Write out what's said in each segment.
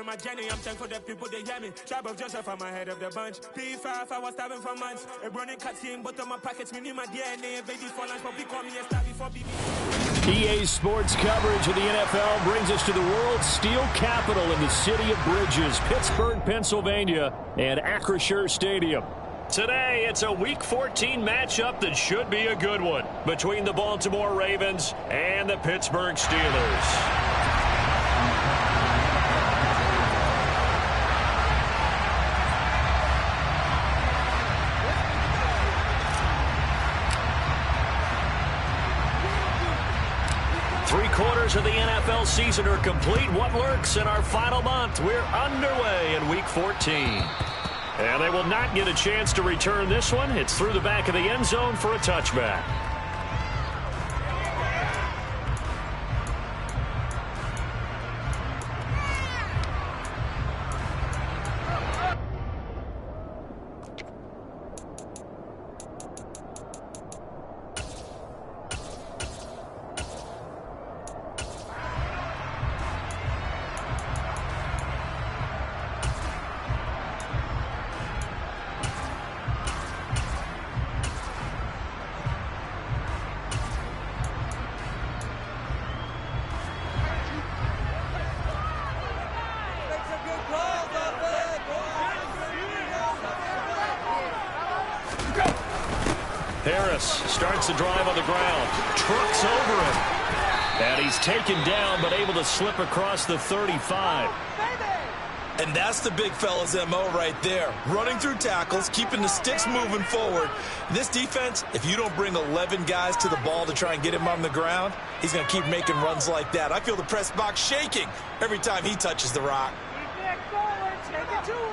my journey. I'm thankful that people, they hear me. Tribe of Joseph, I'm ahead of the bunch. P5, I was starving for months. A running cutscene, but on my pockets, me need my DNA. Baby for lunch, but we call me a star before BB. EA Sports coverage of the NFL brings us to the world's steel capital in the city of Bridges, Pittsburgh, Pennsylvania, and Acrisure Stadium. Today, it's a Week 14 matchup that should be a good one between the Baltimore Ravens and the Pittsburgh Steelers. 3/4 of the NFL season are complete. What lurks in our final month? We're underway in Week 14. And they will not get a chance to return this one. It's through the back of the end zone for a touchback. Harris starts the drive on the ground, trucks over him, and he's taken down but able to slip across the 35. And that's the big fella's MO right there, running through tackles, keeping the sticks moving forward. This defense, if you don't bring 11 guys to the ball to try and get him on the ground, he's going to keep making runs like that. I feel the press box shaking every time he touches the rock. Keep it forward, take it to him.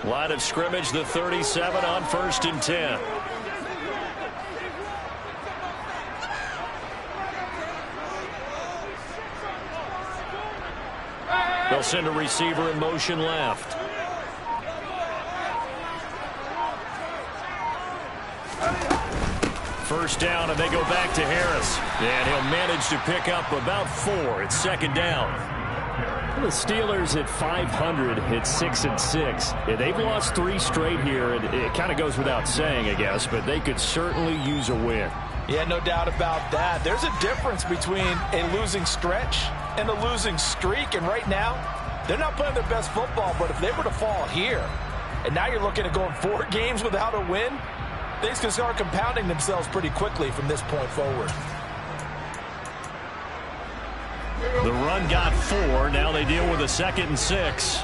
Line of scrimmage, the 37 on 1st and 10. They'll send a receiver in motion left. First down, and they go back to Harris. And he'll manage to pick up about 4. It's 2nd down. The Steelers at 500 hit 6-6. Yeah, they've lost 3 straight here, and it kind of goes without saying, I guess, but they could certainly use a win. Yeah, no doubt about that. There's a difference between a losing stretch and a losing streak, and right now, they're not playing their best football, but if they were to fall here, and now you're looking at going 4 games without a win, things can start compounding themselves pretty quickly from this point forward. The run got 4. Now they deal with a 2nd and 6.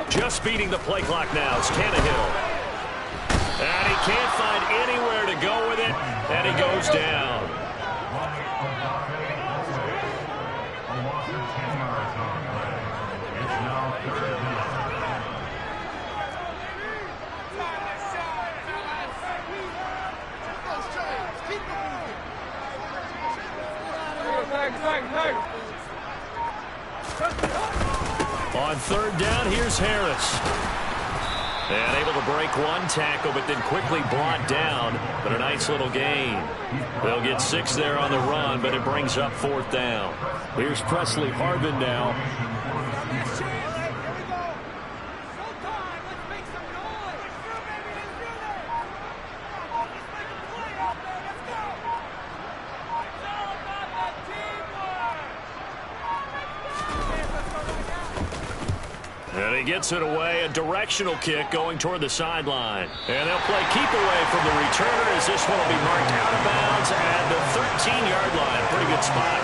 Just beating the play clock now. It's Tannehill. And he can't find anywhere to go with it, and he goes down. On 3rd down, here's Harris. And able to break 1 tackle, but then quickly brought down. But a nice little gain. They'll get 6 there on the run, but it brings up 4th down. Here's Presley Harvin now. And he gets it away, a directional kick going toward the sideline. And they'll play keep away from the returner as this one will be marked out of bounds at the 13-yard line. Pretty good spot.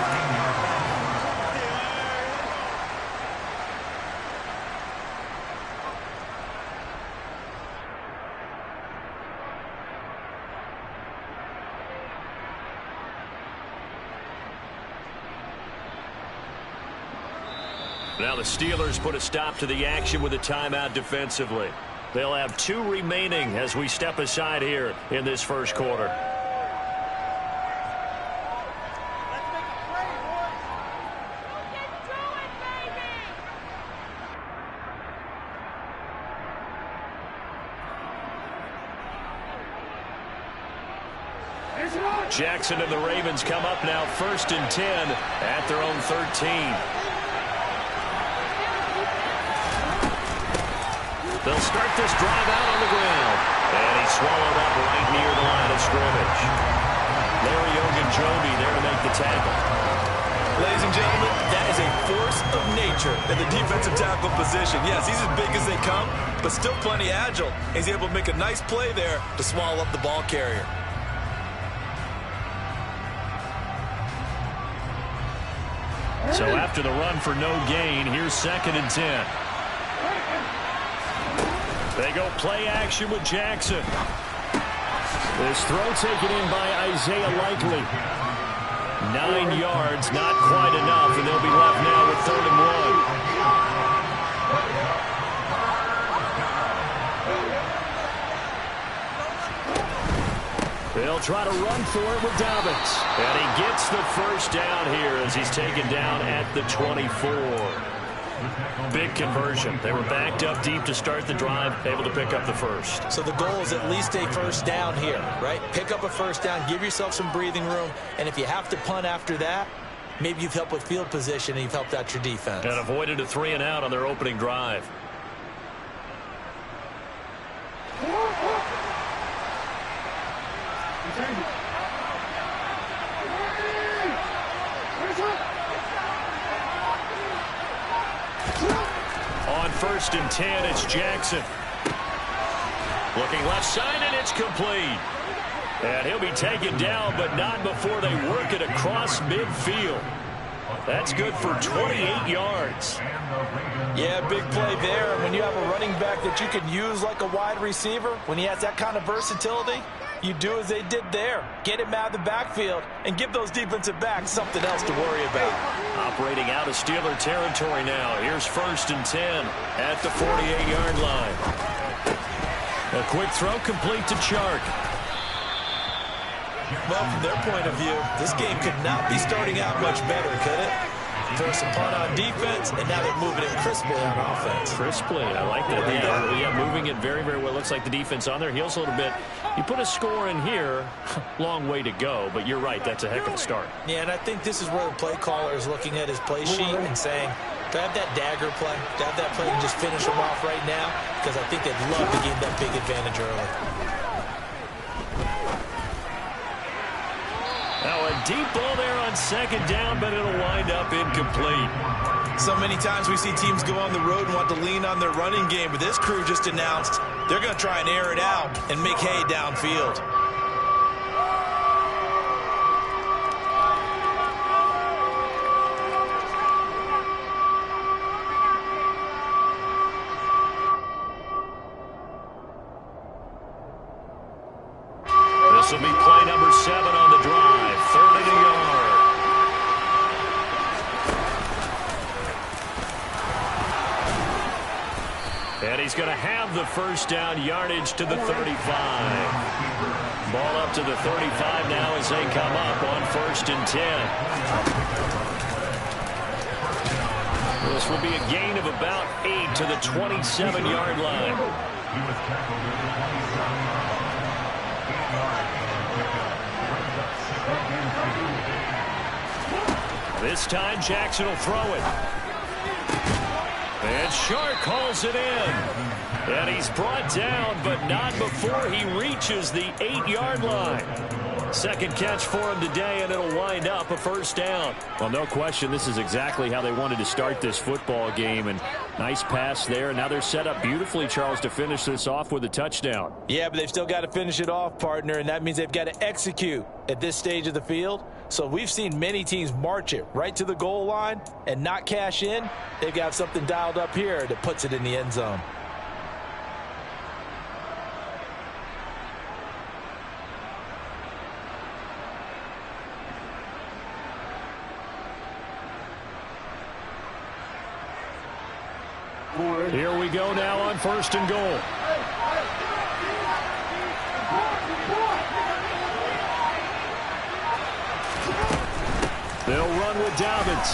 Now the Steelers put a stop to the action with a timeout defensively. They'll have 2 remaining as we step aside here in this first quarter. Jackson and the Ravens come up now 1st and 10 at their own 13. They'll start this drive out on the ground. And he's swallowed up right near the line of scrimmage. Larry Ogunjobi there to make the tackle. Ladies and gentlemen, that is a force of nature in the defensive tackle position. Yes, he's as big as they come, but still plenty agile. He's able to make a nice play there to swallow up the ball carrier. So after the run for no gain, here's 2nd and 10. They go play action with Jackson. This throw taken in by Isaiah Likely. 9 yards, not quite enough, and they'll be left now with 3rd and 1. They'll try to run for it with Dobbins. And he gets the first down here as he's taken down at the 24. Big conversion. They were backed up deep to start the drive, able to pick up the first. So the goal is at least a first down here, right? Pick up a first down, give yourself some breathing room, and if you have to punt after that, maybe you've helped with field position and you've helped out your defense. And avoided a 3 and out on their opening drive. On 1st and 10, it's Jackson. Looking left side, and it's complete. And he'll be taken down, but not before they work it across midfield. That's good for 28 yards. Yeah, big play there. And when you have a running back that you can use like a wide receiver, when he has that kind of versatility, you do as they did there. Get him out of the backfield and give those defensive backs something else to worry about. Operating out of Steeler territory now. Here's 1st and 10 at the 48-yard line. A quick throw complete to Chark. Well, from their point of view, this game could not be starting out much better, could it? Force a punt on defense, and now they're moving it crisply on offense. Crisply, I like that. Yeah, moving it very, very well. Looks like the defense on their heels a little bit. You put a score in here, long way to go, but you're right, that's a heck of a start. Yeah, and I think this is where the play caller is looking at his play sheet and saying, to have that dagger play, to have that play and just finish them off right now, because I think they'd love to gain that big advantage early. Now a deep ball there on 2nd down, but it'll wind up incomplete. So many times we see teams go on the road and want to lean on their running game, but this crew just announced they're going to try and air it out and make hay downfield. This will be play number 7 on the drive. 3rd and a yard. And he's going to have the first down, yardage to the 35. Ball up to the 35 now as they come up on 1st and 10. This will be a gain of about 8 to the 27-yard line. This time Jackson will throw it. And Shark calls it in. And he's brought down, but not before he reaches the 8-yard line. Second catch for him today, and it'll wind up a first down. Well, no question, this is exactly how they wanted to start this football game. And nice pass there. Now they're set up beautifully, Charles, to finish this off with a touchdown. Yeah, but they've still got to finish it off, partner, and that means they've got to execute at this stage of the field. So we've seen many teams march it right to the goal line and not cash in. They've got something dialed up here that puts it in the end zone. Here we go now on 1st and goal. They'll run with Dobbins.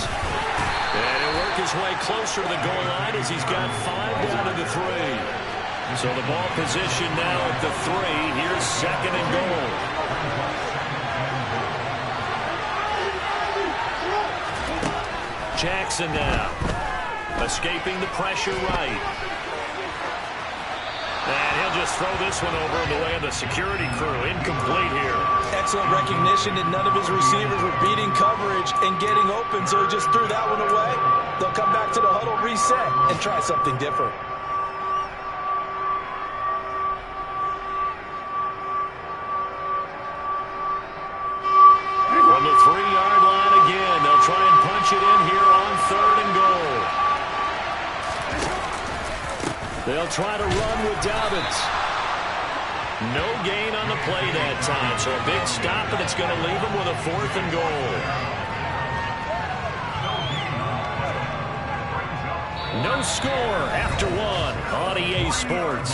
And he'll work his way closer to the goal line as he's got 5 down to the 3. So the ball position now at the 3. Here's 2nd and goal. Jackson now. Escaping the pressure right. And he'll just throw this one over in the way of the security crew. Incomplete here. Excellent recognition that none of his receivers were beating coverage and getting open, so he just threw that one away. They'll come back to the huddle, reset, and try something different. From the 3-yard line again, they'll try and punch it in here on 3rd and goal. They'll try to run with Dobbins. No gain on the play that time, so a big stop, and it's going to leave them with a 4th and goal. No score after 1 on EA Sports.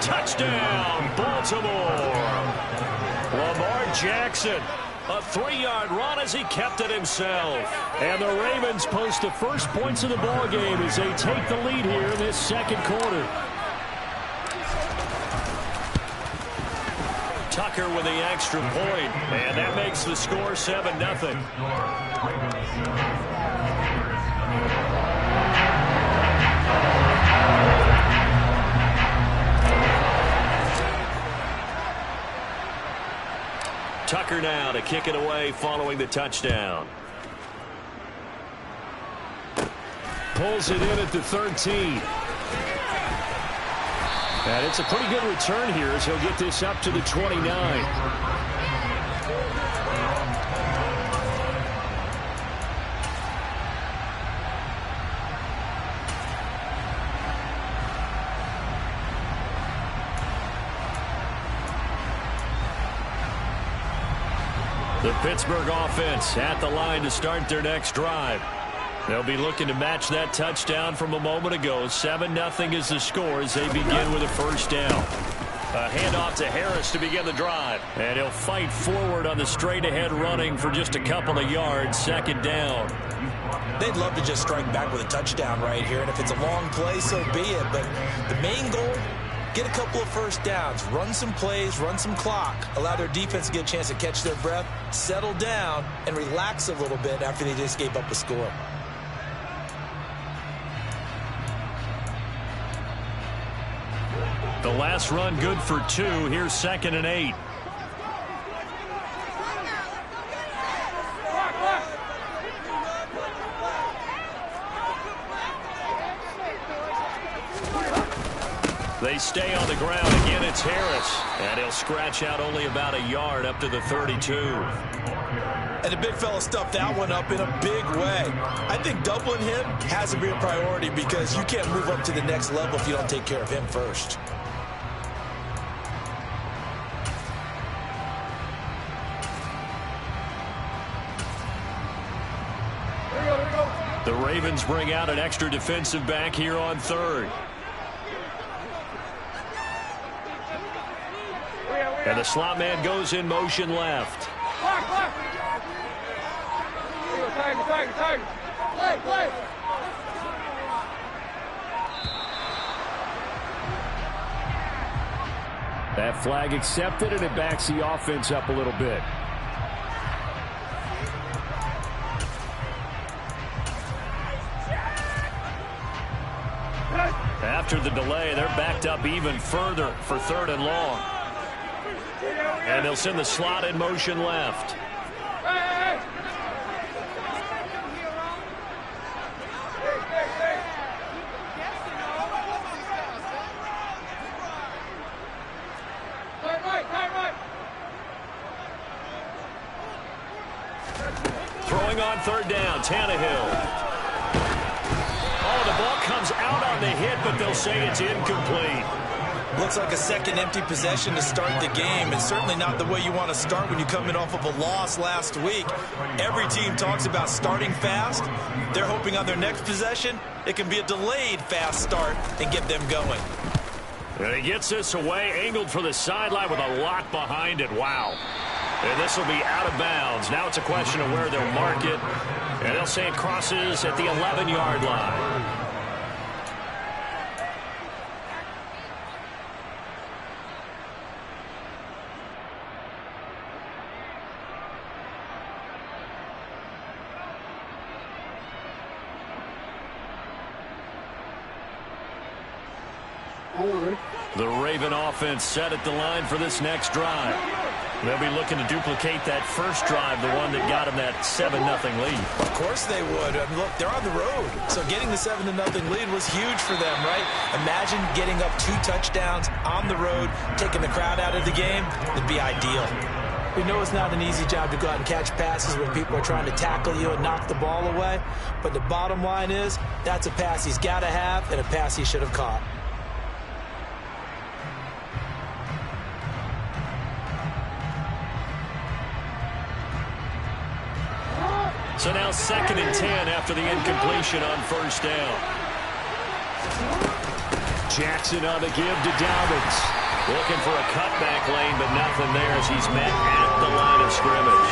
Touchdown, Baltimore. Lamar Jackson, a 3-yard run as he kept it himself. And the Ravens post the first points of the ball game as they take the lead here in this 2nd quarter. Tucker with the extra point, and that makes the score 7-0. Tucker now to kick it away following the touchdown. Pulls it in at the 13. And it's a pretty good return here as he'll get this up to the 29. The Pittsburgh offense at the line to start their next drive. They'll be looking to match that touchdown from a moment ago. 7-0 is the score as they begin with a 1st down. A handoff to Harris to begin the drive. And he'll fight forward on the straight-ahead running for just a couple of yards. 2nd down. They'd love to just strike back with a touchdown right here. And if it's a long play, so be it. But the main goal, get a couple of 1st downs, run some plays, run some clock, allow their defense to get a chance to catch their breath, settle down, and relax a little bit after they just gave up a score. The last run good for 2. Here's 2nd and 8. They stay on the ground. Again, it's Harris. And he'll scratch out only about a yard up to the 32. And the big fella stuffed that one up in a big way. I think doubling him has to be a priority because you can't move up to the next level if you don't take care of him first. The Ravens bring out an extra defensive back here on 3rd. And the slot man goes in motion left. That flag accepted, and it backs the offense up a little bit. After the delay, they're backed up even further for 3rd and long. And they'll send the slot in motion left. Throwing on third down, Tannehill. Oh, the ball comes out on the hit, but they'll say it's incomplete. Looks like a second empty possession to start the game, and certainly not the way you want to start when you come in off of a loss last week. Every team talks about starting fast. They're hoping on their next possession, it can be a delayed fast start and get them going. And he gets this away, angled for the sideline with a lock behind it. Wow. And this will be out of bounds. Now it's a question of where they'll mark it. And they'll say it crosses at the 11-yard line. The Raven offense set at the line for this next drive. They'll be looking to duplicate that first drive, the one that got them that 7-0 lead. Of course they would. I mean, look, they're on the road. So getting the 7-0 lead was huge for them, right? Imagine getting up 2 touchdowns on the road, taking the crowd out of the game. It'd be ideal. We know it's not an easy job to go out and catch passes when people are trying to tackle you and knock the ball away. But the bottom line is, that's a pass he's got to have and a pass he should have caught. So now 2nd and 10 after the incompletion on first down. Jackson on the give to Dobbins. Looking for a cutback lane, but nothing there as he's met at the line of scrimmage.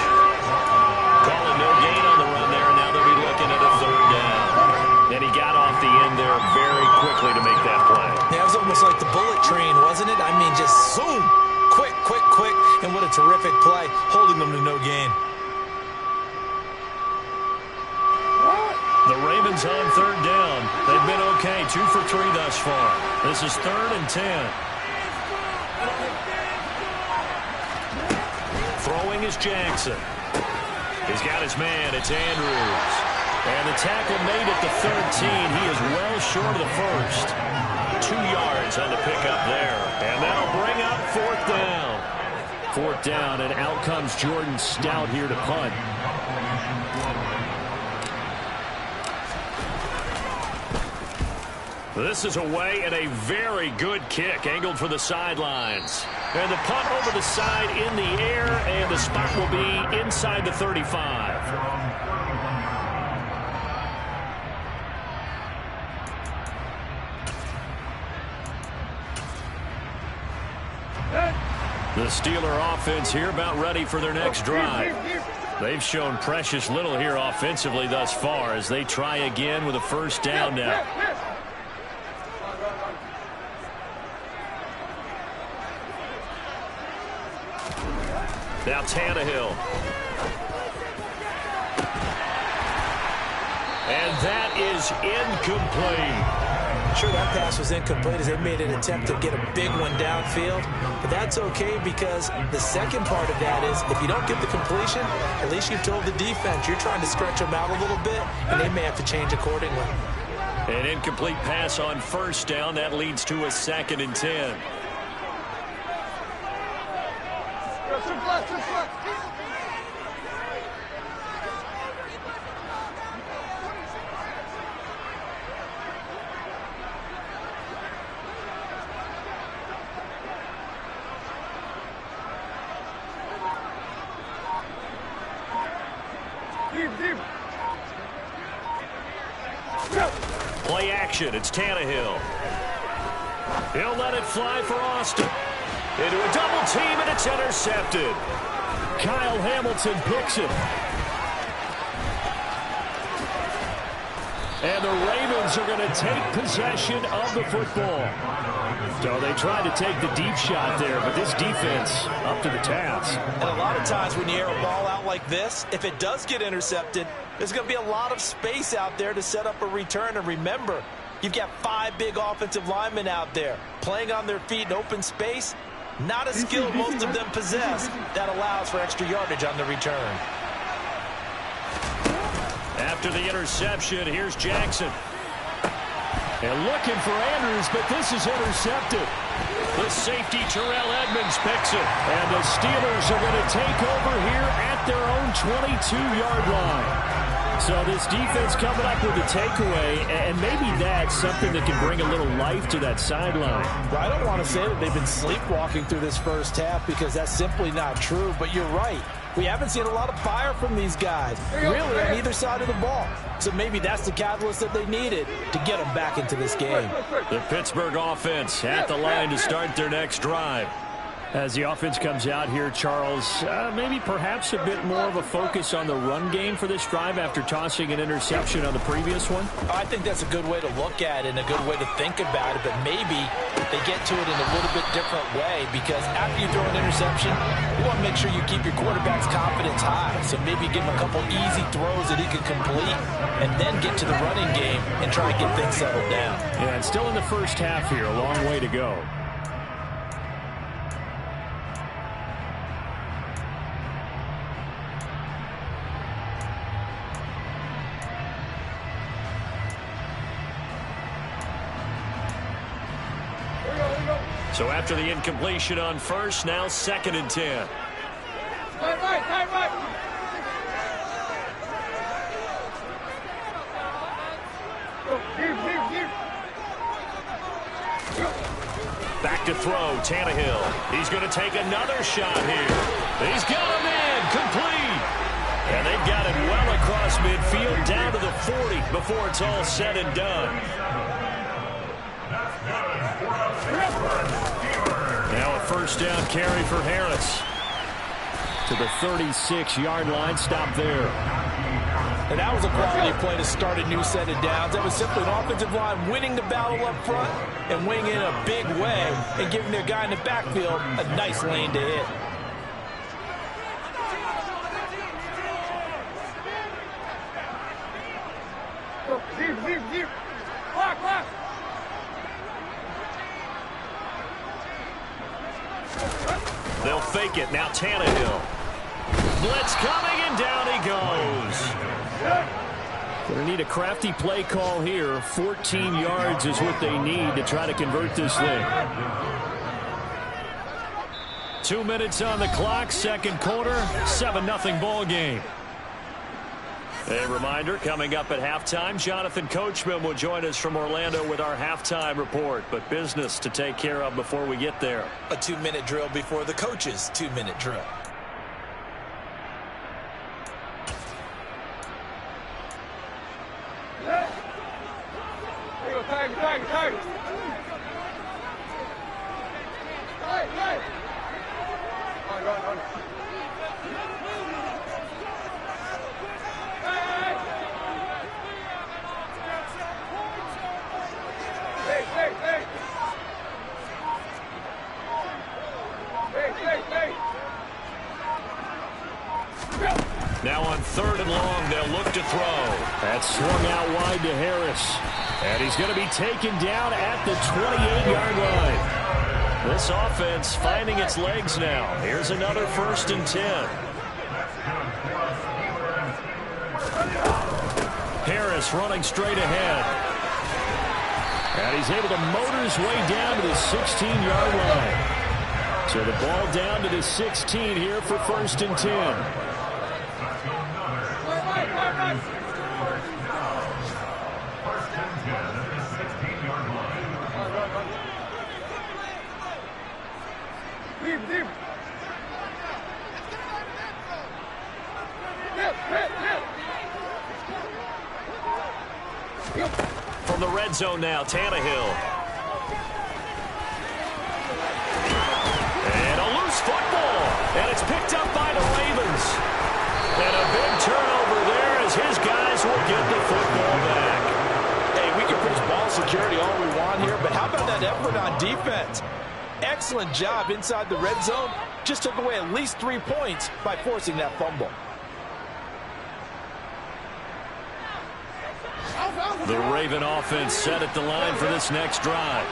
Calling no gain on the run there, and now they'll be looking at a 3rd down. And he got off the end there very quickly to make that play. Yeah, it was almost like the bullet train, wasn't it? I mean, just zoom. Quick, quick, quick. And what a terrific play, holding them to no gain. The Ravens on 3rd down. They've been okay, 2 for 3 thus far. This is 3rd and 10. Throwing is Jackson. He's got his man. It's Andrews. And the tackle made at the 13. He is well short of the first. 2 yards on the pickup there. And that'll bring up 4th down. 4th down, and out comes Jordan Stout here to punt. This is away and a very good kick, angled for the sidelines. And the punt over the side in the air, and the spot will be inside the 35. The Steeler offense here about ready for their next drive. They've shown precious little here offensively thus far as they try again with a 1st down now. Now Tannehill. And that is incomplete. Sure, that pass was incomplete as they made an attempt to get a big one downfield. But that's okay because the second part of that is if you don't get the completion, at least you've told the defense you're trying to stretch them out a little bit, and they may have to change accordingly. An incomplete pass on 1st down. That leads to a 2nd and 10. Play action. It's Tannehill. He'll let it fly for Austin. Into a double team, and it's intercepted. Kyle Hamilton picks it. And the Ravens are going to take possession of the football. So they tried to take the deep shot there, but this defense up to the task. And a lot of times when you air a ball out like this, if it does get intercepted, there's going to be a lot of space out there to set up a return. And remember, you've got 5 big offensive linemen out there playing on their feet in open space. Not a skill most of them possess that allows for extra yardage on the return. After the interception, here's Jackson. And looking for Andrews, but this is intercepted. The safety, Terrell Edmonds, picks it. And the Steelers are going to take over here at their own 22-yard line. So this defense coming up with a takeaway, and maybe that's something that can bring a little life to that sideline. Well, I don't want to say that they've been sleepwalking through this first half because that's simply not true, but you're right. We haven't seen a lot of fire from these guys, really, on either side of the ball. So maybe that's the catalyst that they needed to get them back into this game. The Pittsburgh offense at the line to start their next drive. As the offense comes out here, Charles, maybe perhaps a bit more of a focus on the run game for this drive after tossing an interception on the previous one? I think that's a good way to look at it and a good way to think about it, but maybe they get to it in a little bit different way because after you throw an interception, you want to make sure you keep your quarterback's confidence high. So maybe give him a couple easy throws that he can complete and then get to the running game and try to get things settled down. Yeah, and still in the first half here, a long way to go. So after the incompletion on first, now 2nd and 10. Back to throw, Tannehill. He's going to take another shot here. He's got him in, complete. And they've got him well across midfield, down to the 40 before it's all said and done. Now a first down carry for Harris. To the 36-yard line, stop there. And that was a quality play to start a new set of downs. That was simply an offensive line winning the battle up front and winning in a big way and giving their guy in the backfield a nice lane to hit. They'll fake it. Now Tannehill. Blitz coming, and down he goes. Going to need a crafty play call here. 14 yards is what they need to try to convert this thing. 2 minutes on the clock, second quarter, 7-0 ball game. A reminder, coming up at halftime, Jonathan Coachman will join us from Orlando with our halftime report. But business to take care of before we get there. A 2-minute drill before the coach's 2-minute drill. Now on 3rd and long, they'll look to throw. That's swung out wide to Harris. And he's going to be taken down at the 28-yard line. This offense finding its legs now. Here's another 1st and 10. Harris running straight ahead. And he's able to motor his way down to the 16-yard line. So the ball down to the 16 here for 1st and 10. From the red zone now, Tannehill. And a loose football. And it's picked up by the Ravens. And a big turnover there as his guys will get the football back. Hey, we can preach ball security all we want here, but how about that effort on defense? Excellent job inside the red zone. Just took away at least 3 points by forcing that fumble. The Raven offense set at the line for this next drive.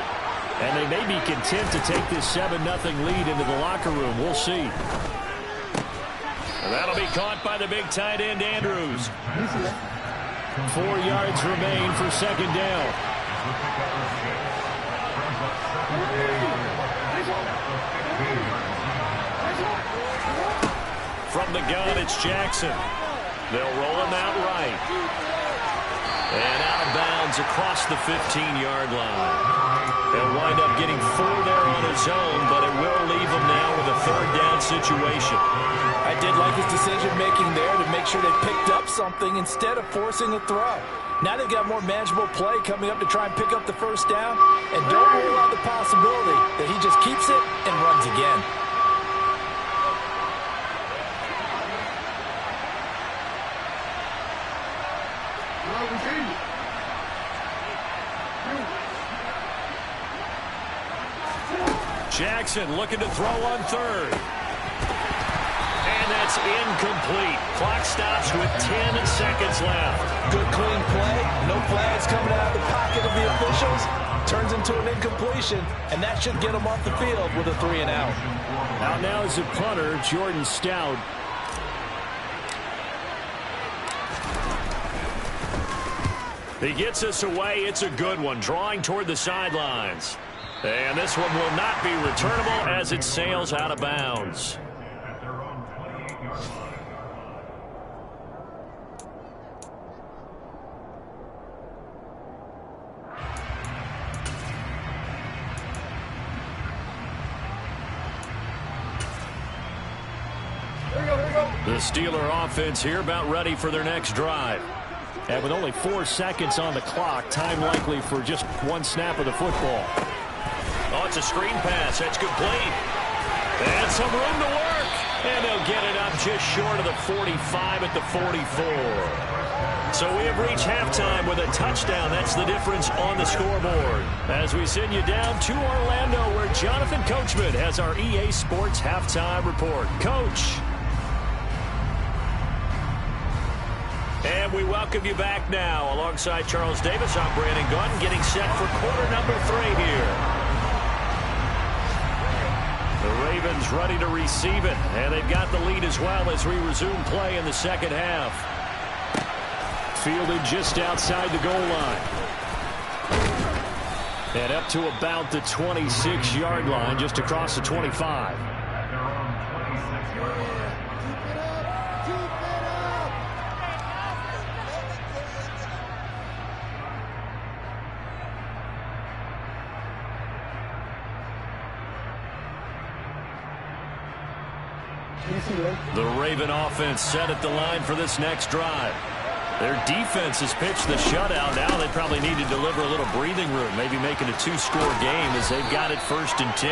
And they may be content to take this 7-0 lead into the locker room. We'll see. And that'll be caught by the big tight end, Andrews. 4 yards remain for 2nd down. From the gun, it's Jackson. They'll roll him out right. And out of bounds across the 15-yard line. He'll wind up getting 4 there on his own, but it will leave him now with a third down situation. I did like his decision-making there to make sure they picked up something instead of forcing a throw. Now they've got more manageable play coming up to try and pick up the first down. And don't rule out the possibility that he just keeps it and runs again. Jackson looking to throw on third. And that's incomplete. Clock stops with 10 seconds left. Good clean play. No flags coming out of the pocket of the officials. Turns into an incompletion, and that should get him off the field with a 3 and out. Out now is the punter, Jordan Stout. He gets us away. It's a good one. Drawing toward the sidelines. And this one will not be returnable as it sails out of bounds. The Steeler offense here about ready for their next drive. And with only 4 seconds on the clock, time likely for just 1 snap of the football. Oh, it's a screen pass. That's complete. And some room to work. And they'll get it up just short of the 45 at the 44. So we have reached halftime with a touchdown. That's the difference on the scoreboard. As we send you down to Orlando, where Jonathan Coachman has our EA Sports halftime report. Coach. And we welcome you back now. Alongside Charles Davis, I'm Brandon Gunn, getting set for quarter number 3 here. The Ravens ready to receive it, and they've got the lead as well as we resume play in the second half. Fielded just outside the goal line. And up to about the 26-yard line, just across the 25. The Raven offense set at the line for this next drive. Their defense has pitched the shutout. Now they probably need to deliver a little breathing room, maybe make it a 2-score game as they've got it 1st and 10.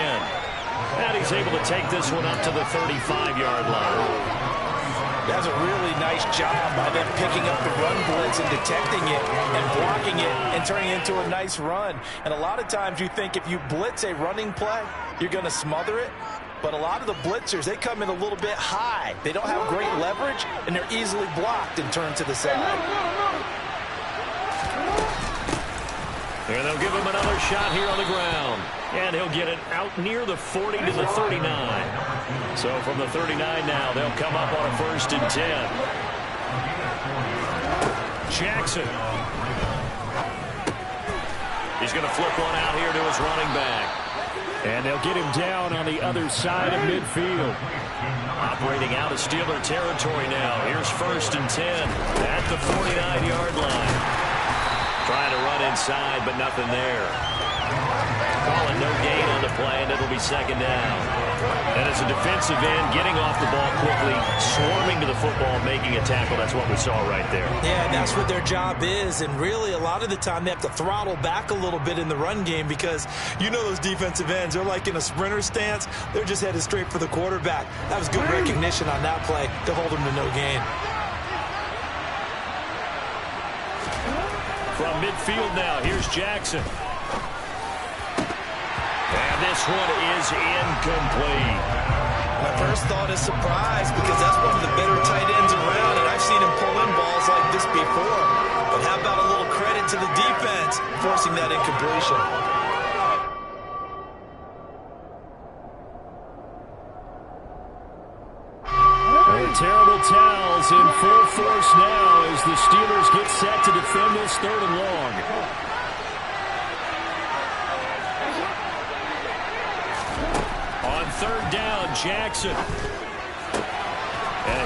And he's able to take this one up to the 35-yard line. That's a really nice job by them picking up the run blitz and detecting it and blocking it and turning it into a nice run. And a lot of times you think if you blitz a running play, you're going to smother it. But a lot of the blitzers, they come in a little bit high. They don't have great leverage, and they're easily blocked and turned to the side. And they'll give him another shot here on the ground. And he'll get it out near the 40 to the 39. So from the 39 now, they'll come up on a 1st and 10. Jackson. He's going to flip one out here to his running back. And they'll get him down on the other side of midfield. Operating out of Steeler territory now. Here's 1st and 10 at the 49-yard line. Trying to run inside, but nothing there. Calling no gain on the play, and it'll be 2nd down. And as a defensive end, getting off the ball quickly, swarming to the football, making a tackle. That's what we saw right there. Yeah, that's what their job is. And really, a lot of the time, they have to throttle back a little bit in the run game because you know those defensive ends, they're like in a sprinter stance. They're just headed straight for the quarterback. That was good recognition on that play to hold him to no gain. From midfield now, here's Jackson. And this one is incomplete. My first thought is surprise because that's one of the better tight ends around, and I've seen him pull in balls like this before. But how about a little credit to the defense forcing that incompletion? Terrible towels in full force now as the Steelers get set to defend this 3rd and long. On 3rd down, Jackson. And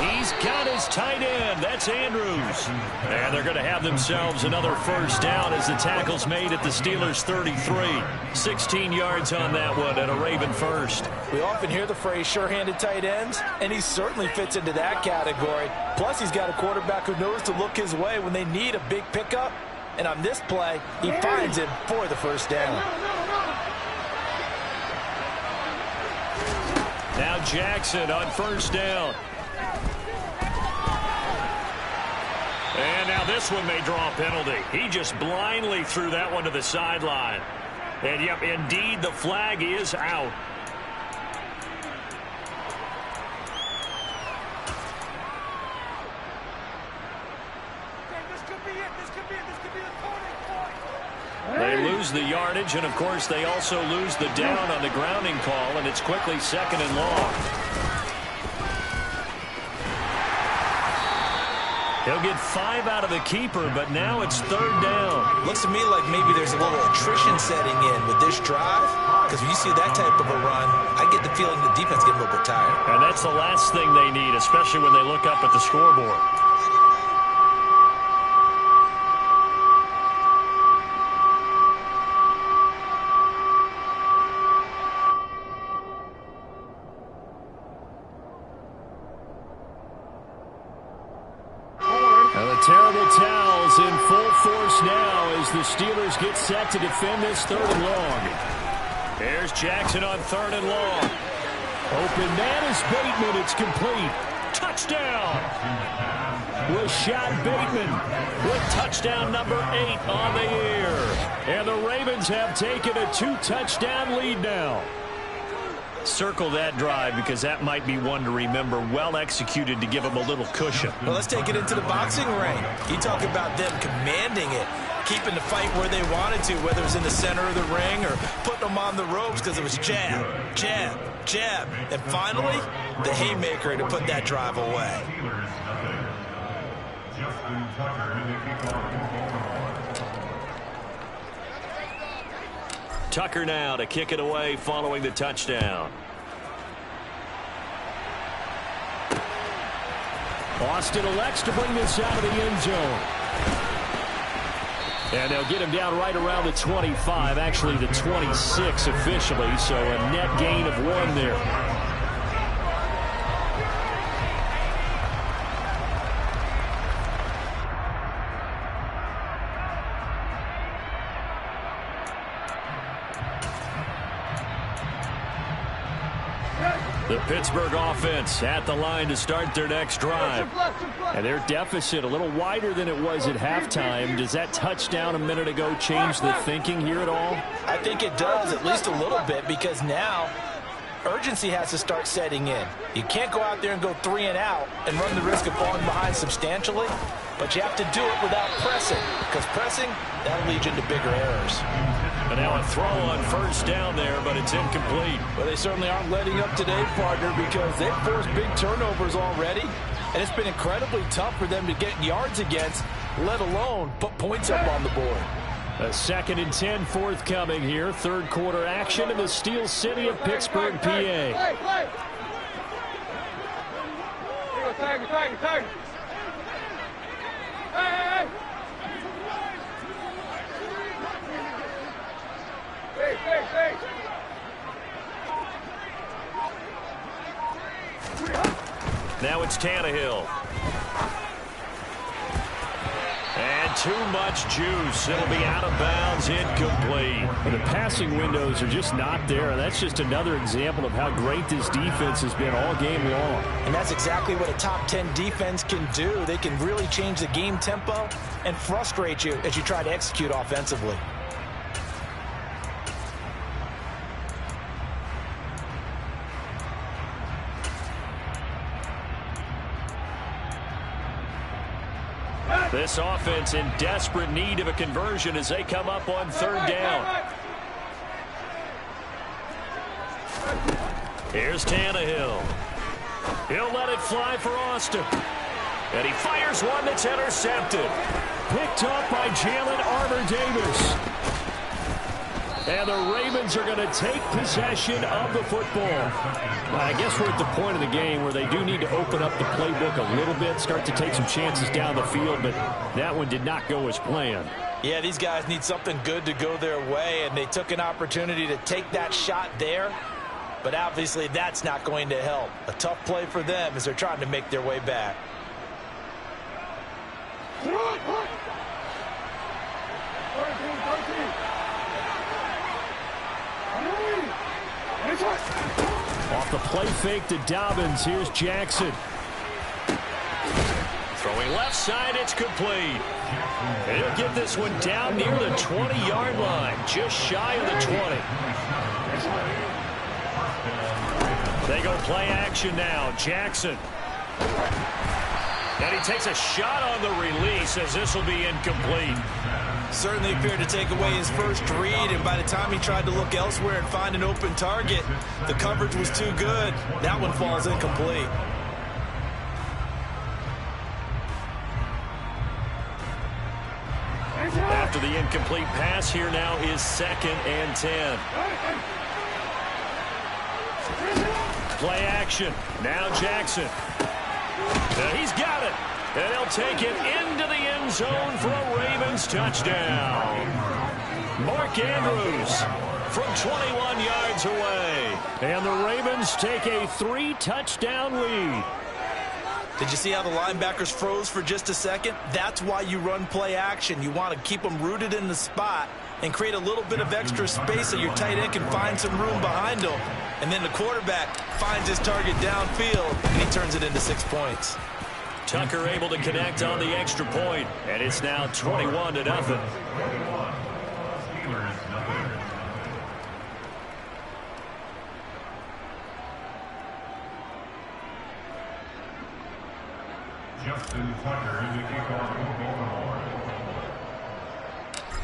got his tight end. That's Andrews. And they're going to have themselves another first down as the tackle's made at the Steelers' 33. 16 yards on that one and a Raven first. We often hear the phrase sure-handed tight ends, and he certainly fits into that category. Plus, he's got a quarterback who knows to look his way when they need a big pickup. And on this play, he finds him for the first down. Now Jackson on first down. And now this one may draw a penalty. He just blindly threw that one to the sideline. And, yep, indeed, the flag is out. They lose the yardage, and, of course, they also lose the down on the grounding call, and it's quickly 2nd and long. He'll get 5 out of the keeper, but now it's 3rd down. Looks to me like maybe there's a little attrition setting in with this drive, because when you see that type of a run, I get the feeling the defense getting a little bit tired. And that's the last thing they need, especially when they look up at the scoreboard. Terrible towels in full force now as the Steelers get set to defend this 3rd and long. There's Jackson on 3rd and long. Open man is Bateman. It's complete. Touchdown. Rashad Bateman with touchdown number 8 on the year. And the Ravens have taken a 2-touchdown lead now. Circle that drive because that might be one to remember. Well executed to give them a little cushion. Well, let's take it into the boxing ring. You talk about them commanding it, keeping the fight where they wanted to, whether it was in the center of the ring or putting them on the ropes because it was jab, jab, jab. And finally, the haymaker to put that drive away. Tucker now to kick it away following the touchdown. Austin elects to bring this out of the end zone. And they'll get him down right around the 25, actually the 26 officially, so a net gain of 1 there. The Pittsburgh offense at the line to start their next drive. And their deficit a little wider than it was at halftime. Does that touchdown a minute ago change the thinking here at all? I think it does, at least a little bit, because now urgency has to start setting in. You can't go out there and go 3 and out and run the risk of falling behind substantially, but you have to do it without pressing, because pressing, that'll lead you into bigger errors. And now a throw on first down there, but it's incomplete. Well, they certainly aren't letting up today, partner, because they've forced big turnovers already, and it's been incredibly tough for them to get yards against, let alone put points up on the board. A 2nd and 10 forthcoming here. 3rd quarter action in the Steel City of Pittsburgh, PA. Now it's Tannehill. And too much juice. It'll be out of bounds, incomplete. And the passing windows are just not there. That's just another example of how great this defense has been all game long. And that's exactly what a top 10 defense can do. They can really change the game tempo and frustrate you as you try to execute offensively. This offense in desperate need of a conversion as they come up on 3rd down. Here's Tannehill. He'll let it fly for Austin. And he fires one that's intercepted. Picked up by Jalen Armour-Davis. And the Ravens are going to take possession of the football. I guess we're at the point of the game where they do need to open up the playbook a little bit, start to take some chances down the field, but that one did not go as planned. Yeah, these guys need something good to go their way, and they took an opportunity to take that shot there, but obviously that's not going to help. A tough play for them as they're trying to make their way back. Off the play fake to Dobbins, here's Jackson. Throwing left side, it's complete. And he'll get this one down near the 20-yard line, just shy of the 20. They go play action now. Jackson. And he takes a shot on the release as this will be incomplete. Certainly appeared to take away his first read, and by the time he tried to look elsewhere and find an open target, the coverage was too good. That one falls incomplete. After the incomplete pass, here now is 2nd and 10. Play action. Now Jackson. He's got it. And they'll take it into the end zone for a Ravens touchdown. Mark Andrews from 21 yards away. And the Ravens take a 3-touchdown lead. Did you see how the linebackers froze for just a second? That's why you run play action. You want to keep them rooted in the spot and create a little bit of extra space so your tight end can find some room behind him. And then the quarterback finds his target downfield, and he turns it into 6 points. Tucker able to connect on the extra point, and it's now 21-0.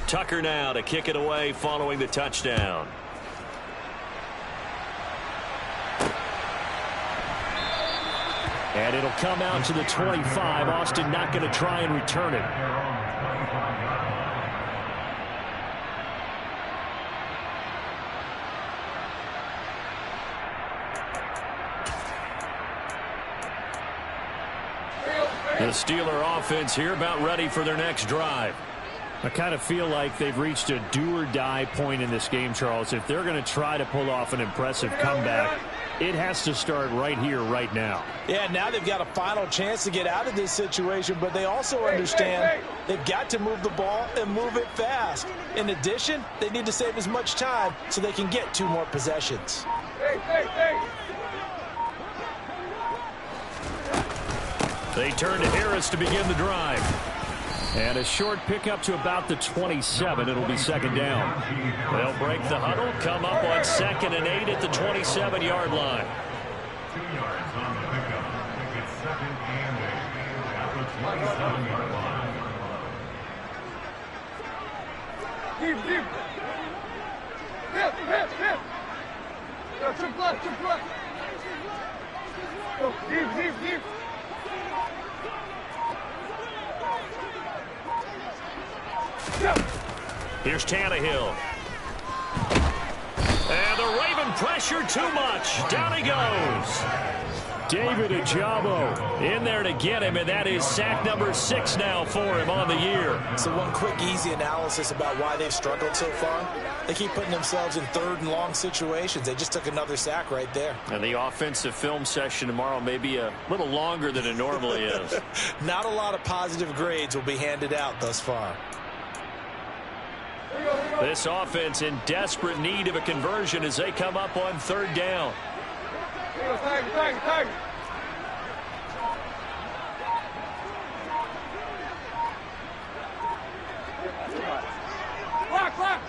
Tucker now to kick it away following the touchdown. And it'll come out to the 25. Austin not going to try and return it. The Steeler offense here about ready for their next drive. I kind of feel like they've reached a do-or-die point in this game, Charles. If they're going to try to pull off an impressive comeback, it has to start right here, right now. Yeah, now they've got a final chance to get out of this situation, but they also understand they've got to move the ball and move it fast. In addition, they need to save as much time so they can get 2 more possessions. They turn to Harris to begin the drive. And a short pickup to about the 27. It'll be 2nd down. They'll break the huddle, come up on 2nd and 8 at the 27-yard line. 2 yards on the pickup. It's 2nd and 8 at the 27-yard line. Deep. Hip. Go, triple left. Go, deep. Here's Tannehill. And the Raven pressure too much. Down he goes. David Ojabo in there to get him, and that is sack number 6 now for him on the year. So one quick, easy analysis about why they've struggled so far. They keep putting themselves in 3rd and long situations. They just took another sack right there. And the offensive film session tomorrow may be a little longer than it normally is. Not a lot of positive grades will be handed out thus far. This offense in desperate need of a conversion as they come up on 3rd down. Tag. Lock.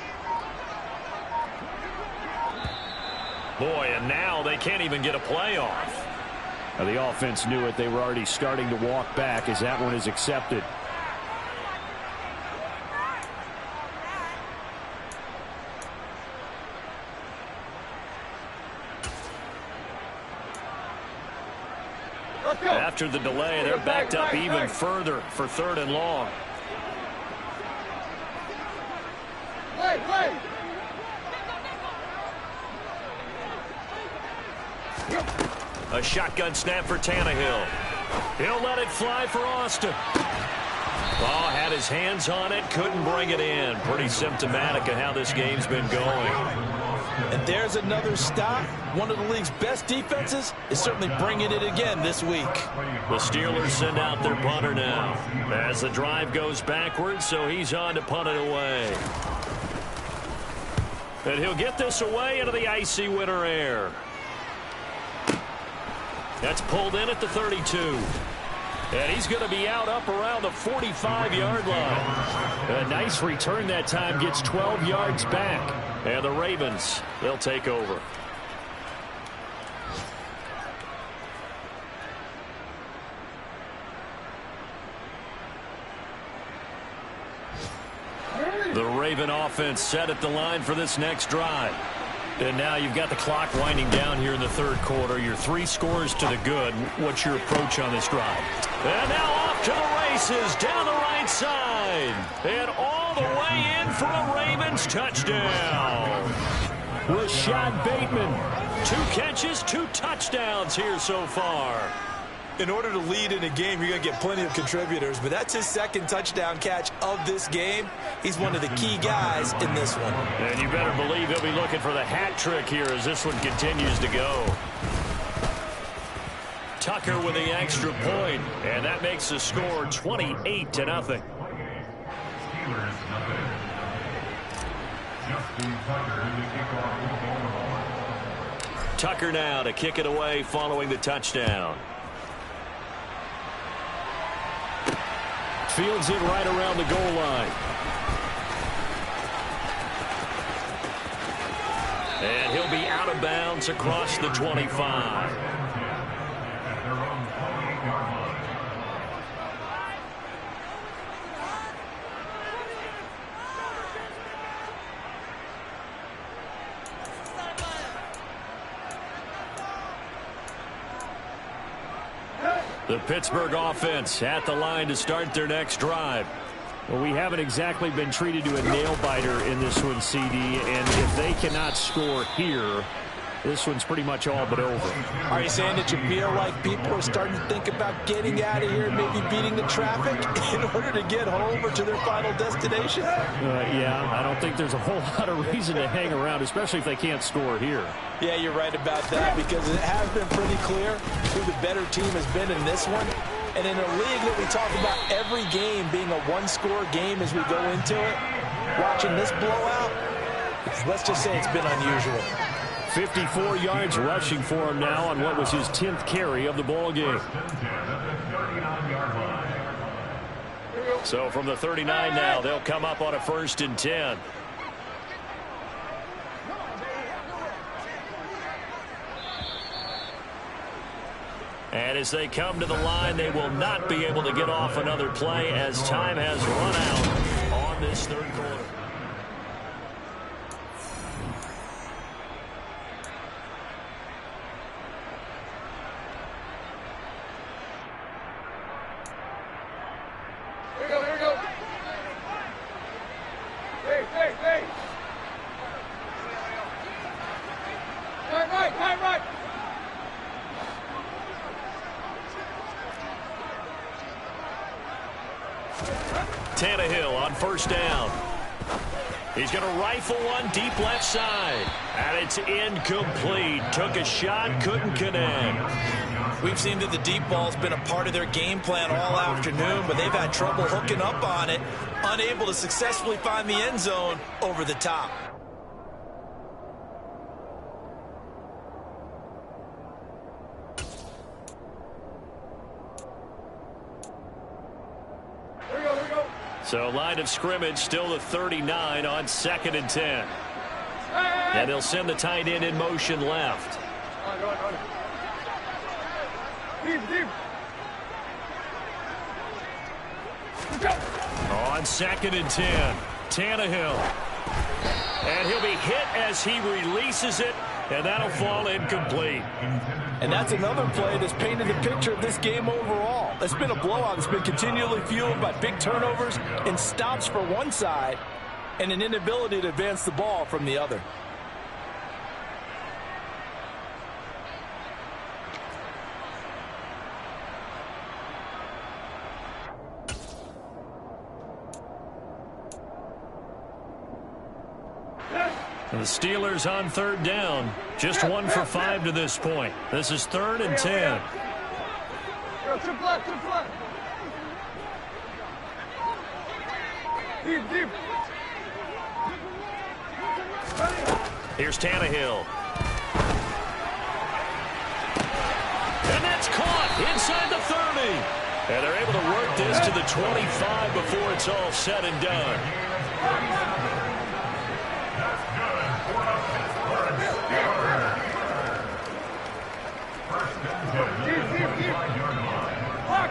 Boy, and now they can't even get a play off. Now, the offense knew it. They were already starting to walk back as that one is accepted. After the delay, they're backed up even further for 3rd and long. Play. A shotgun snap for Tannehill. He'll let it fly for Austin. Oh, had his hands on it, couldn't bring it in. Pretty symptomatic of how this game's been going. And there's another stop. One of the league's best defenses is certainly bringing it again this week. The Steelers send out their punter now as the drive goes backwards, so he's on to punt it away. And he'll get this away into the icy winter air. That's pulled in at the 32. And he's going to be out up around the 45-yard line. A nice return that time, gets 12 yards back. And the Ravens, they'll take over. The Raven offense set at the line for this next drive. And now you've got the clock winding down here in the third quarter. Your 3 scores to the good. What's your approach on this drive? And now off to the races down the right side. And all the way in for a Ravens touchdown. Rashad Bateman. 2 catches, 2 touchdowns here so far. In order to lead in a game, you're going to get plenty of contributors, but that's his 2nd touchdown catch of this game. He's one of the key guys in this one. And you better believe he'll be looking for the hat trick here as this one continues to go. Tucker with the extra point, and that makes the score 28-0. Steelers nothing. Justin Tucker to kick off the ball. Tucker now to kick it away following the touchdown. Fields it right around the goal line. And he'll be out of bounds across the 25. At their own 28-yard line. The Pittsburgh offense at the line to start their next drive. Well, we haven't exactly been treated to a nail-biter in this one, CD, and if they cannot score here, this one's pretty much all but over. Are you saying that you feel like people are starting to think about getting out of here and maybe beating the traffic in order to get home or to their final destination? Yeah, I don't think there's a whole lot of reason to hang around, especially if they can't score here. Yeah, you're right about that, because it has been pretty clear who the better team has been in this one. And in a league that we talk about every game being a one-score game as we go into it, watching this blowout, let's just say it's been unusual. 54 yards rushing for him now on what was his 10th carry of the ball game. So from the 39 now, they'll come up on a 1st and 10. And as they come to the line, they will not be able to get off another play as time has run out on this third quarter. Here we go. Hey. Right. Tannehill on 1st down. He's going to rifle one deep left side. And it's incomplete. Took a shot, couldn't connect. We've seen that the deep ball's been a part of their game plan all afternoon, but they've had trouble hooking up on it, unable to successfully find the end zone over the top. So line of scrimmage still the 39 on 2nd and 10. And they'll send the tight end in motion left. Deep. On 2nd and 10, Tannehill. And he'll be hit as he releases it, and that'll fall incomplete. And that's another play that's painted the picture of this game overall. It's been a blowout that's been continually fueled by big turnovers and stops for one side and an inability to advance the ball from the other. The Steelers on third down. Just 1 for 5 to this point. This is 3rd and 10. Trip left. Deep. Here's Tannehill. And that's caught inside the 30. And they're able to work this to the 25 before it's all said and done.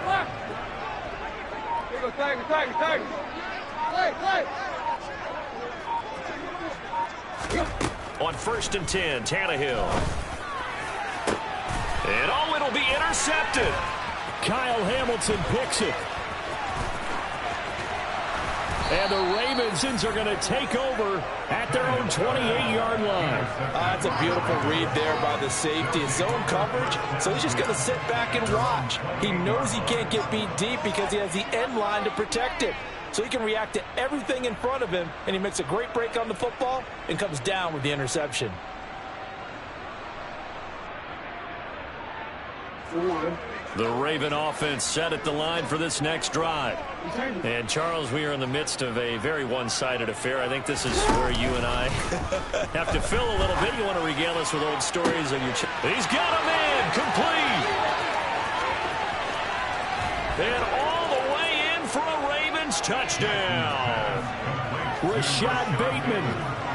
Clock. Here you go, tag. Play. On 1st and 10, Tannehill. And it'll be intercepted. Kyle Hamilton picks it. And the Ravens are going to take over at their own 28-yard line. That's a beautiful read there by the safety. It's zone coverage, so he's just going to sit back and watch. He knows he can't get beat deep because he has the end line to protect it. So he can react to everything in front of him, and he makes a great break on the football and comes down with the interception. The Raven offense set at the line for this next drive. And, Charles, we are in the midst of a very one-sided affair. I think this is where you and I have to fill a little bit. You want to regale us with old stories of your... He's got a man complete. And all the way in for a Ravens touchdown. Rashad Bateman.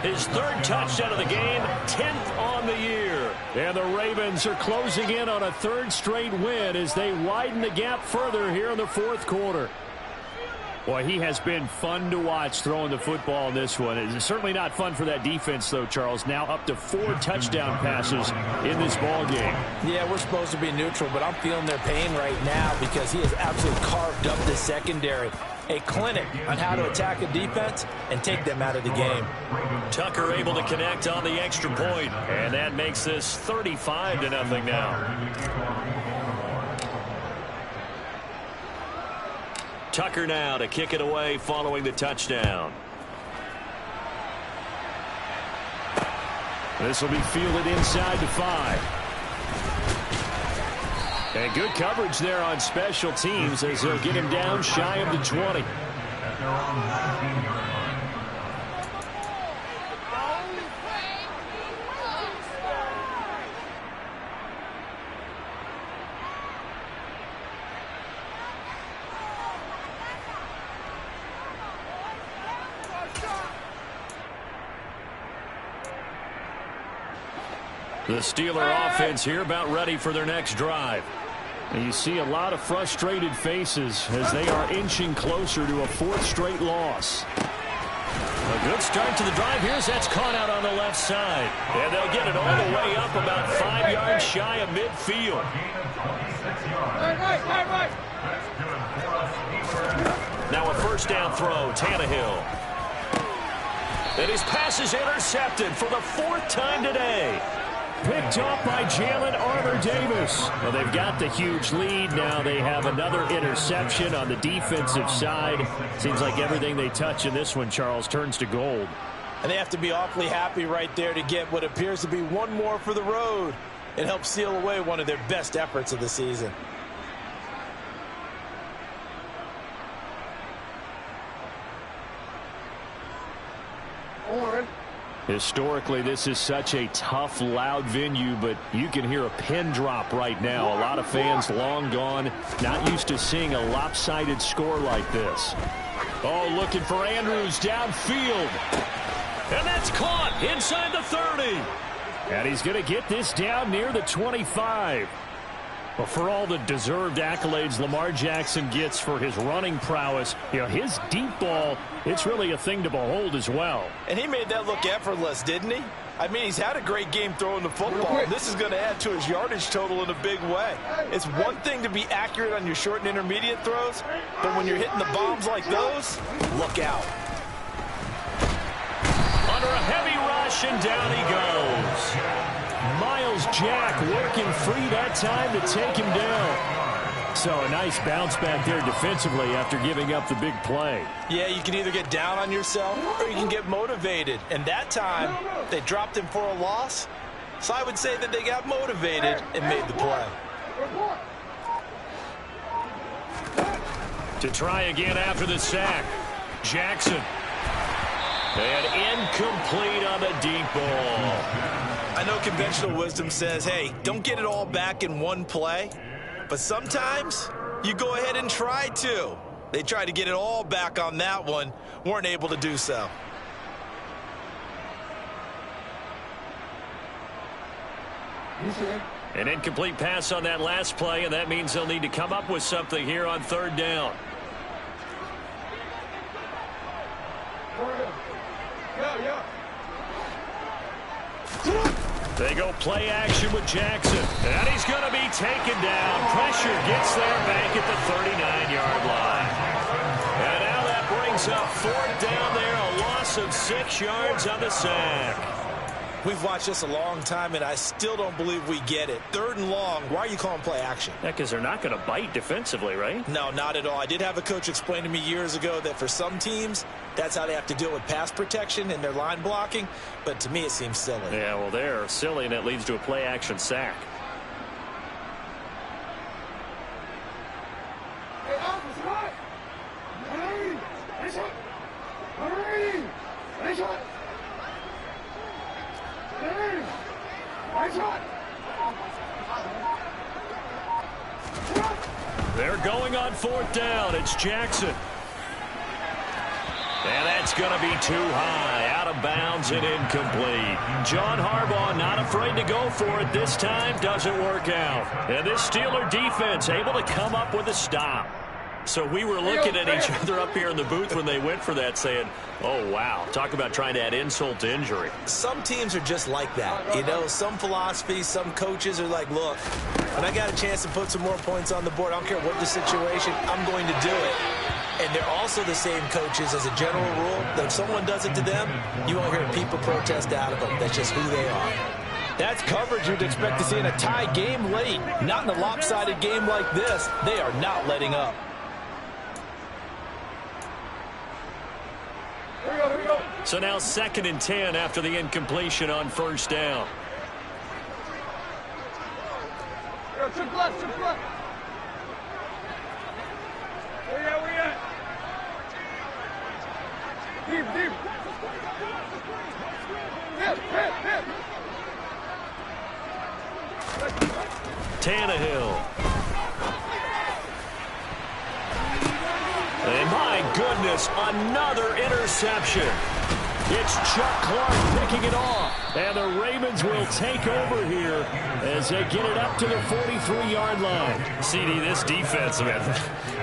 His 3rd touchdown of the game, 10th on the year. And the Ravens are closing in on a 3rd straight win as they widen the gap further here in the 4th quarter. Boy, he has been fun to watch throwing the football in this one. It's certainly not fun for that defense, though, Charles. Now up to 4 touchdown passes in this ball game. Yeah, we're supposed to be neutral, but I'm feeling their pain right now because he has absolutely carved up the secondary. A clinic on how to attack a defense and take them out of the game. Tucker able to connect on the extra point, and that makes this 35-0 now. Tucker now to kick it away following the touchdown. This will be fielded inside the 5. And good coverage there on special teams as they'll get him down shy of the 20. The Steeler offense here about ready for their next drive. And you see a lot of frustrated faces as they are inching closer to a 4th straight loss. A good start to the drive here as that's caught out on the left side. And they'll get it all the way up about 5 yards shy of midfield. Right. Now a 1st down throw, Tannehill. And his pass is intercepted for the 4th time today. Picked off by Jalen Armour-Davis. Well, they've got the huge lead. Now they have another interception on the defensive side. Seems like everything they touch in this one, Charles, turns to gold. And they have to be awfully happy right there to get what appears to be one more for the road and help seal away one of their best efforts of the season. Historically, this is such a tough, loud venue, but you can hear a pin drop right now. A lot of fans long gone, not used to seeing a lopsided score like this. Oh, looking for Andrews downfield. And that's caught inside the 30. And he's going to get this down near the 25. Well, for all the deserved accolades Lamar Jackson gets for his running prowess, you know, his deep ball, it's really a thing to behold as well. And he made that look effortless, didn't he? I mean, he's had a great game throwing the football. This is going to add to his yardage total in a big way. It's one thing to be accurate on your short and intermediate throws, but when you're hitting the bombs like those, look out. Under a heavy rush, and down he goes. Miles Jack working free that time to take him down. So a nice bounce back there defensively after giving up the big play. Yeah, you can either get down on yourself or you can get motivated. And that time, they dropped him for a loss. So I would say that they got motivated and made the play. To try again after the sack. Jackson. And incomplete on the deep ball. I know conventional wisdom says, hey, don't get it all back in one play. But sometimes you go ahead and try to. They tried to get it all back on that one. Weren't able to do so. An incomplete pass on that last play, and that means they'll need to come up with something here on third down. They go play action with Jackson, and he's going to be taken down. Pressure gets there back at the 39-yard line. And now that brings up fourth down there, a loss of 6 yards on the sack. We've watched this a long time, and I still don't believe we get it. Third and long, why are you calling play action? Yeah, because they're not going to bite defensively, right? No, not at all. I did have a coach explain to me years ago that for some teams, that's how they have to deal with pass protection and their line blocking. But to me, it seems silly. Yeah, well, they're silly, and it leads to a play action sack. They're going on fourth down. It's Jackson. And that's going to be too high. Out of bounds and incomplete. John Harbaugh not afraid to go for it this time. Doesn't work out. And this Steeler defense able to come up with a stop. So we were looking at each other up here in the booth when they went for that saying, oh, wow. Talk about trying to add insult to injury. Some teams are just like that. You know, some philosophies, some coaches are like, look, when I got a chance to put some more points on the board, I don't care what the situation, I'm going to do it. And they're also the same coaches as a general rule that if someone does it to them, you won't hear people protest out of them. That's just who they are. That's coverage you'd expect to see in a tie game late. Not in a lopsided game like this. They are not letting up. So now 2nd and 10 after the incompletion on first down. Trip left, trip left. Where you at? Deep, deep. Hip, hip, hip. Tannehill. And my goodness, another interception. It's Chuck Clark picking it off. And the Ravens will take over here as they get it up to the 43-yard line. CD, this defense, man,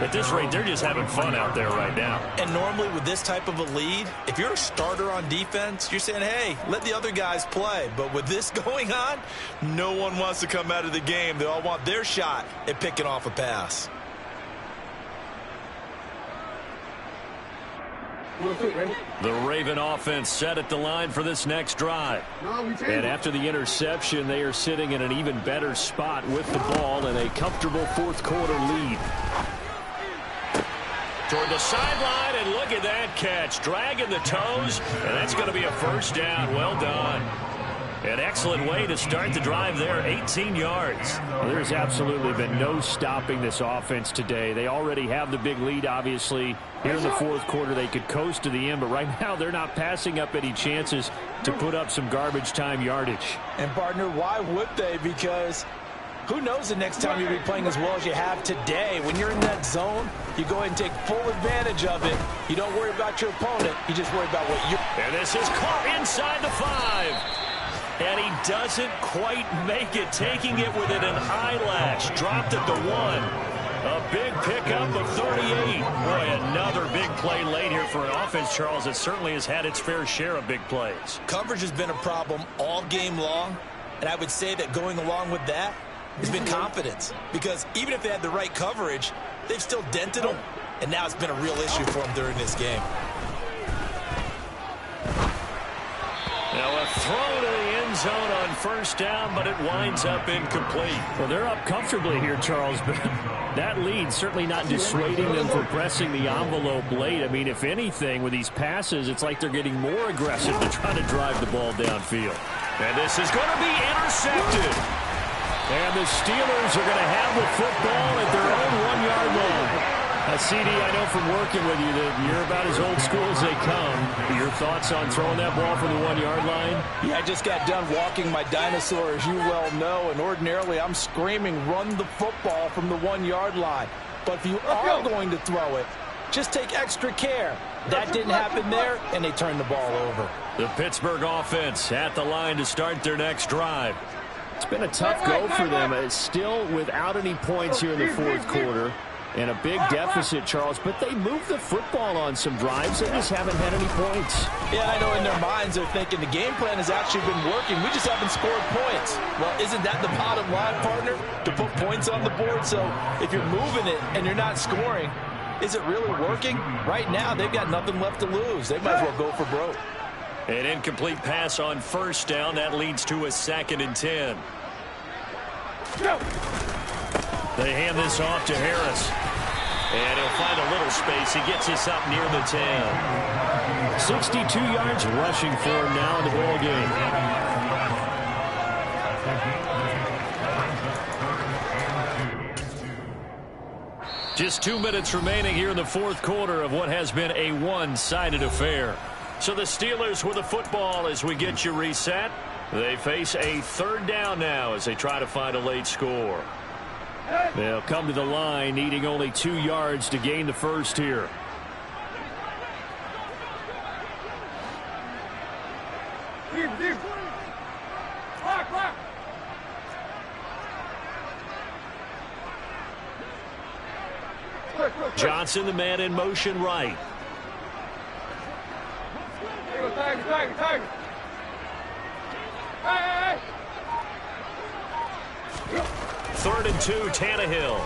at this rate, they're just having fun out there right now. And normally with this type of a lead, if you're a starter on defense, you're saying, hey, let the other guys play. But with this going on, no one wants to come out of the game. They all want their shot at picking off a pass. The Raven offense set at the line for this next drive. And after the interception, they are sitting in an even better spot with the ball and a comfortable fourth quarter lead. Toward the sideline, and look at that catch. Dragging the toes, and that's going to be a first down. Well done. An excellent way to start the drive there, 18 yards. Well, there's absolutely been no stopping this offense today. They already have the big lead, obviously. Here in the fourth quarter, they could coast to the end, but right now they're not passing up any chances to put up some garbage time yardage. And, partner, why would they? Because who knows the next time you'll be playing as well as you have today. When you're in that zone, you go ahead and take full advantage of it. You don't worry about your opponent. You just worry about what you're... And this is caught inside the 5. And he doesn't quite make it, taking it within an eyelash. Dropped at the 1. A big pickup of 38. Boy, another big play late here for an offense, Charles, that certainly has had its fair share of big plays. Coverage has been a problem all game long, and I would say that going along with that has been confidence. Because even if they had the right coverage, they've still dented them, and now it's been a real issue for them during this game. Now a throw to the end zone on first down, but it winds up incomplete. Well, they're up comfortably here, Charles, but that lead certainly not dissuading them from pressing the envelope late. I mean, if anything, with these passes, it's like they're getting more aggressive to try to drive the ball downfield. And this is going to be intercepted. And the Steelers are going to have the football at their own 1-yard line. CD, I know from working with you that you're about as old school as they come. Your thoughts on throwing that ball from the 1-yard line? Yeah, I just got done walking my dinosaur, as you well know, and ordinarily I'm screaming, run the football from the 1-yard line. But if you are going to throw it, just take extra care. That didn't happen there, and they turned the ball over. The Pittsburgh offense at the line to start their next drive. It's been a tough go for them. It's still without any points here in the fourth quarter. And a big deficit, Charles, but they moved the football on some drives. They just haven't had any points. Yeah, I know in their minds they're thinking the game plan has actually been working. We just haven't scored points. Well, isn't that the bottom line, partner? To put points on the board? So if you're moving it and you're not scoring, is it really working? Right now, they've got nothing left to lose. They might as well go for broke. An incomplete pass on first down. That leads to a 2nd and 10. They hand this off to Harris. And he'll find a little space. He gets us up near the 10. 62 yards rushing for him now in the ball game. Just 2 minutes remaining here in the fourth quarter of what has been a one-sided affair. So the Steelers with the football as we get you reset. They face a 3rd down now as they try to find a late score. They'll come to the line needing only 2 yards to gain the first here. Deep. Block. Johnson, the man in motion right. Tiger. Hey. 3rd and 2, Tannehill.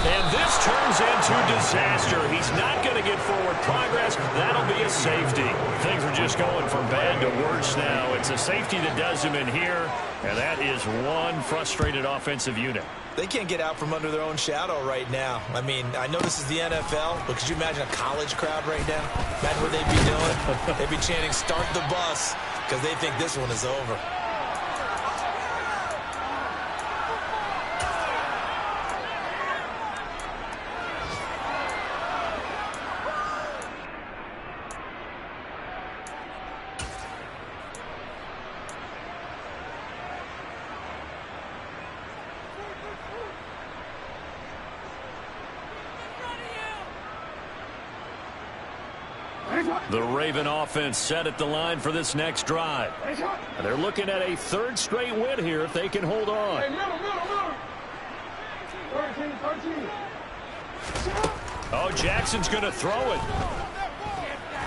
And this turns into disaster. He's not going to get forward progress. That'll be a safety. Things are just going from bad to worse now. It's a safety that does him in here, and that is one frustrated offensive unit. They can't get out from under their own shadow right now. I mean, I know this is the NFL, but could you imagine a college crowd right now? Imagine what they'd be doing. They'd be chanting, "Start the bus," because they think this one is over. The Raven offense set at the line for this next drive. They're looking at a 3rd straight win here if they can hold on. 13. Oh, Jackson's going to throw it.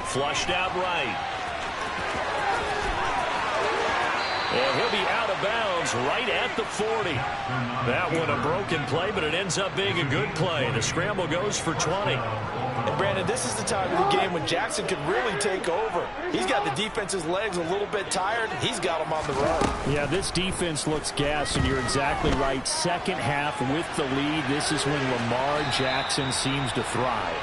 Flushed out right. And he'll be out of bounds right at the 40. That one a broken play, but it ends up being a good play. The scramble goes for 20. And Brandon, this is the time of the game when Jackson could really take over. He's got the defense's legs a little bit tired. He's got them on the run. Yeah, this defense looks gassed, and you're exactly right. Second half with the lead, this is when Lamar Jackson seems to thrive.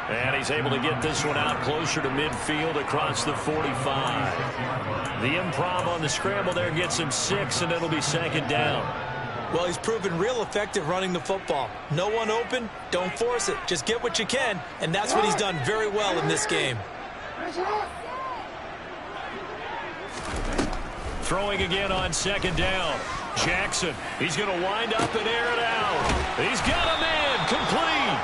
And he's able to get this one out closer to midfield across the 45. The improv on the scramble there gets him 6, and it'll be 2nd down. Well, he's proven real effective running the football. No one open, don't force it. Just get what you can, and that's what he's done very well in this game. Throwing again on 2nd down. Jackson, he's going to wind up and air it out. He's got him in, complete.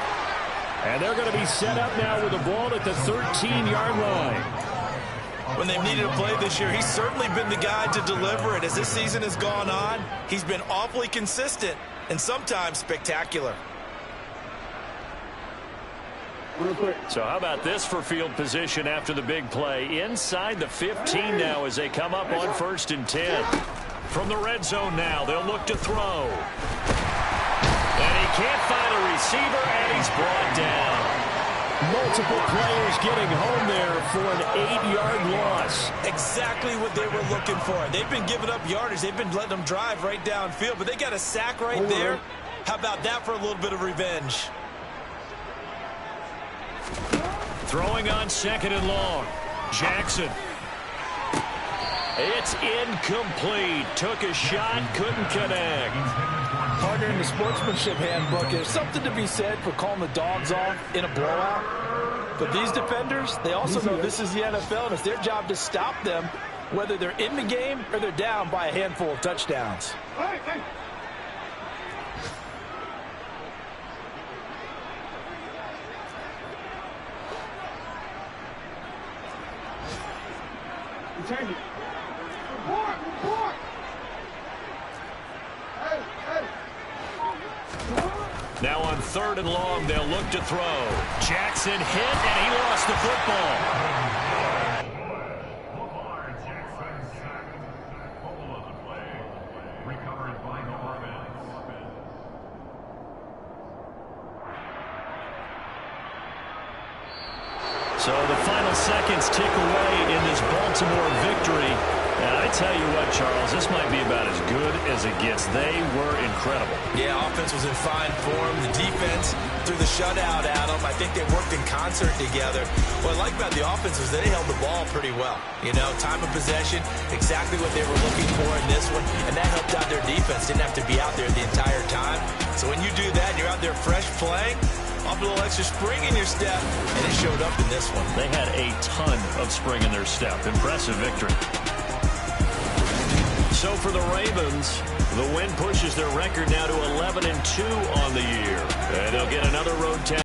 And they're going to be set up now with the ball at the 13-yard line. When they've needed a play this year, he's certainly been the guy to deliver it. As this season has gone on, he's been awfully consistent and sometimes spectacular. So how about this for field position after the big play? Inside the 15 now as they come up on 1st and 10. From the red zone now, they'll look to throw. And he can't find a receiver, and he's brought down. Multiple players getting home there for an 8-yard loss. Exactly what they were looking for. They've been giving up yardage. They've been letting them drive right downfield, but they got a sack right there. How about that for a little bit of revenge? Throwing on 2nd and long. Jackson. It's incomplete. Took a shot, couldn't connect. Partner, in the sportsmanship handbook, there's something to be said for calling the dogs off in a blowout. But these defenders, they also know this is the NFL, and it's their job to stop them, whether they're in the game or they're down by a handful of touchdowns. Hey, hey. Change it. Report, report. Hey, hey. Now on 3rd and long, they'll look to throw. Jackson hit, and he lost the football. Lamar Jackson sacked. Fumble on the play. Recovered by the offense. So the final seconds tick away in this Baltimore victory. And I tell you what, Charles, this might be about as good as it gets. They were incredible. Yeah, offense was in fine form. The defense threw the shutout at them. I think they worked in concert together. What I like about the offense was they held the ball pretty well. You know, time of possession, exactly what they were looking for in this one. And that helped out their defense. Didn't have to be out there the entire time. So when you do that and you're out there fresh playing, off a little extra spring in your step, and it showed up in this one. They had a ton of spring in their step. Impressive victory. So for the Ravens, the win pushes their record now to 11-2 on the year. And they'll get another road test.